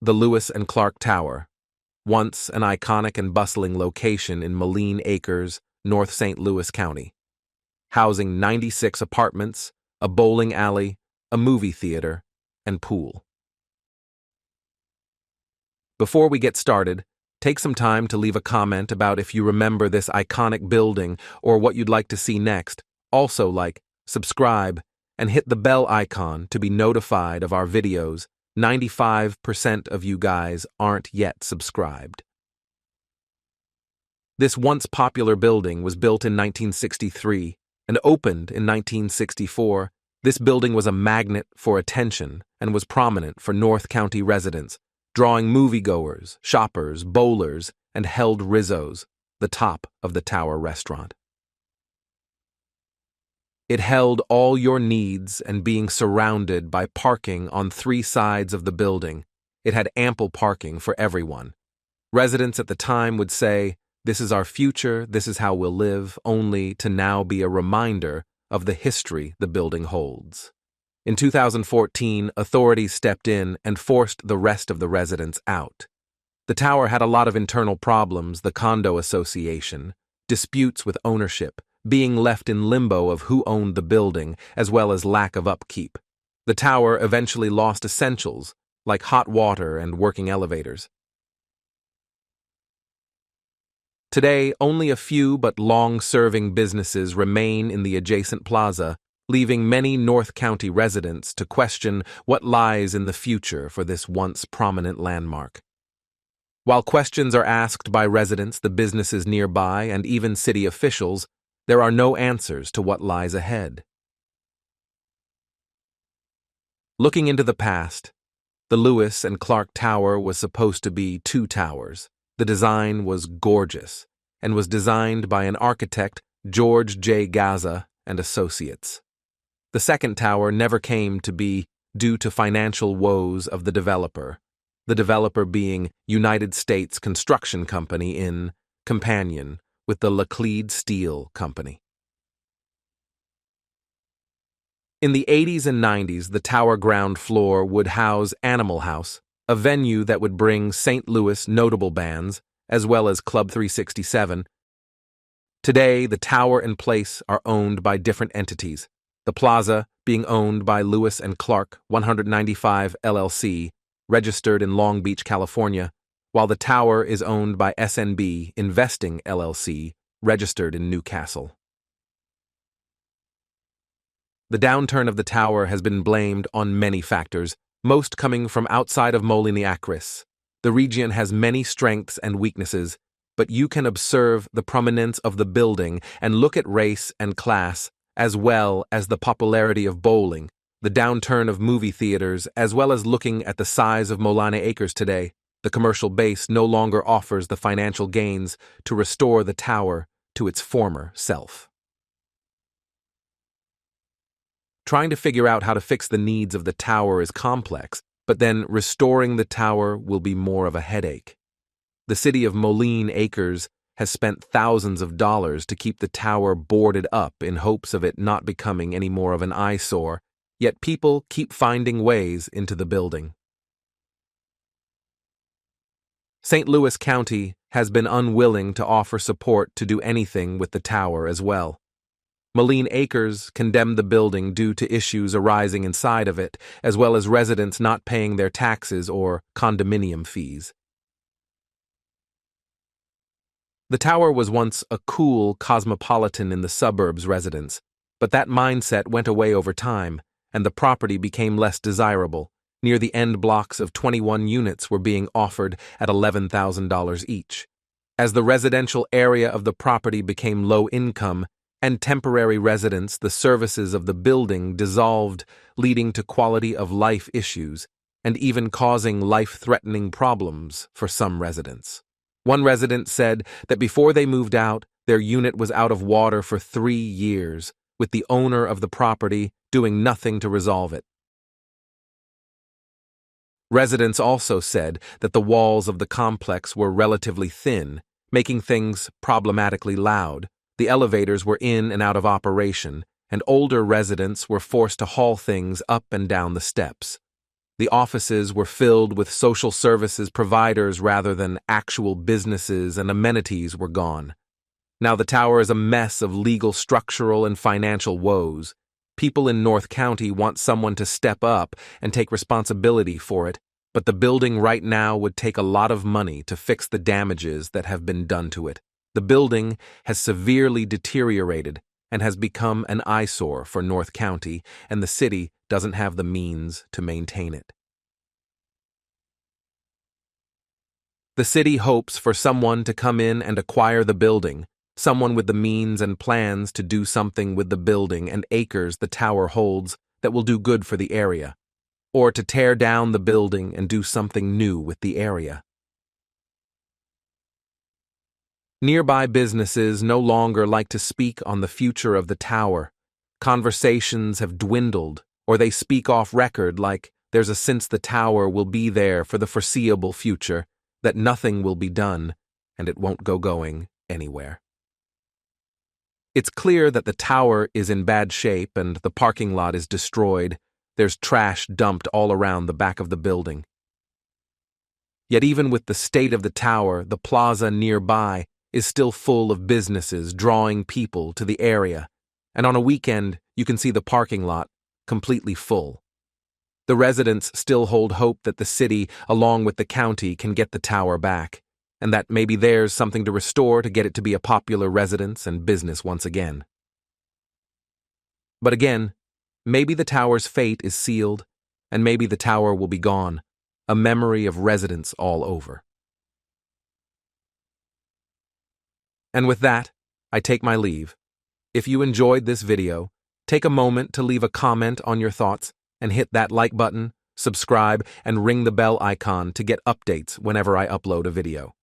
The Lewis and Clark Tower, once an iconic and bustling location in Moline Acres, North St. Louis County, housing 96 apartments, a bowling alley, a movie theater, and pool. Before we get started, take some time to leave a comment about if you remember this iconic building or what you'd like to see next. Also subscribe, and hit the bell icon to be notified of our videos. 95% of you guys aren't yet subscribed. This once popular building was built in 1963 and opened in 1964. This building was a magnet for attention and was prominent for North County residents, drawing moviegoers, shoppers, bowlers, and held Rizzo's, the top of the Tower restaurant. It held all your needs, and being surrounded by parking on 3 sides of the building, it had ample parking for everyone. Residents at the time would say, "This is our future, this is how we'll live," only to now be a reminder of the history the building holds. In 2014, authorities stepped in and forced the rest of the residents out. The tower had a lot of internal problems: the condo association, disputes with ownership, being left in limbo of who owned the building, as well as lack of upkeep. The tower eventually lost essentials, like hot water and working elevators. Today, only a few but long-serving businesses remain in the adjacent plaza, leaving many North County residents to question what lies in the future for this once prominent landmark. While questions are asked by residents, the businesses nearby, and even city officials, there are no answers to what lies ahead. Looking into the past, the Lewis and Clark Tower was supposed to be 2 towers. The design was gorgeous and was designed by an architect, George J. Gaza and Associates. The second tower never came to be due to financial woes of the developer being United States Construction Company in companion with the Laclede Steel Company. In the 80s and 90s, the tower ground floor would house Animal House, a venue that would bring St. Louis notable bands, as well as Club 367. Today, the tower and place are owned by different entities, the plaza being owned by Lewis and Clark 195 LLC, registered in Long Beach, California, while the tower is owned by SNB Investing LLC, registered in Newcastle. The downturn of the tower has been blamed on many factors, most coming from outside of Moline Acres. The region has many strengths and weaknesses, but you can observe the prominence of the building and look at race and class, as well as the popularity of bowling, the downturn of movie theaters, as well as looking at the size of Moline Acres today. The commercial base no longer offers the financial gains to restore the tower to its former self. Trying to figure out how to fix the needs of the tower is complex, but then restoring the tower will be more of a headache. The city of Moline Acres has spent thousands of dollars to keep the tower boarded up in hopes of it not becoming any more of an eyesore, yet people keep finding ways into the building. St. Louis County has been unwilling to offer support to do anything with the tower as well. Moline Acres condemned the building due to issues arising inside of it, as well as residents not paying their taxes or condominium fees. The tower was once a cool cosmopolitan in the suburbs residence, but that mindset went away over time, and the property became less desirable. Near the end blocks of 21 units were being offered at $11,000 each. As the residential area of the property became low income and temporary residents, the services of the building dissolved, leading to quality of life issues and even causing life-threatening problems for some residents. One resident said that before they moved out, their unit was out of water for 3 years, with the owner of the property doing nothing to resolve it. Residents also said that the walls of the complex were relatively thin, making things problematically loud. The elevators were in and out of operation, and older residents were forced to haul things up and down the steps. The offices were filled with social services providers rather than actual businesses, and amenities were gone. Now the tower is a mess of legal, structural, and financial woes. People in North County want someone to step up and take responsibility for it, but the building right now would take a lot of money to fix the damages that have been done to it. The building has severely deteriorated and has become an eyesore for North County, and the city doesn't have the means to maintain it. The city hopes for someone to come in and acquire the building, someone with the means and plans to do something with the building and acres the tower holds that will do good for the area, or to tear down the building and do something new with the area. Nearby businesses no longer like to speak on the future of the tower. Conversations have dwindled, or they speak off record like there's a sense the tower will be there for the foreseeable future, that nothing will be done, and it won't going anywhere. It's clear that the tower is in bad shape and the parking lot is destroyed. There's trash dumped all around the back of the building. Yet even with the state of the tower, the plaza nearby is still full of businesses drawing people to the area, and on a weekend you can see the parking lot completely full. The residents still hold hope that the city, along with the county, can get the tower back, and that maybe there's something to restore to get it to be a popular residence and business once again. But again, maybe the tower's fate is sealed, and maybe the tower will be gone, a memory of residents all over. And with that, I take my leave. If you enjoyed this video, take a moment to leave a comment on your thoughts and hit that like button, subscribe, and ring the bell icon to get updates whenever I upload a video.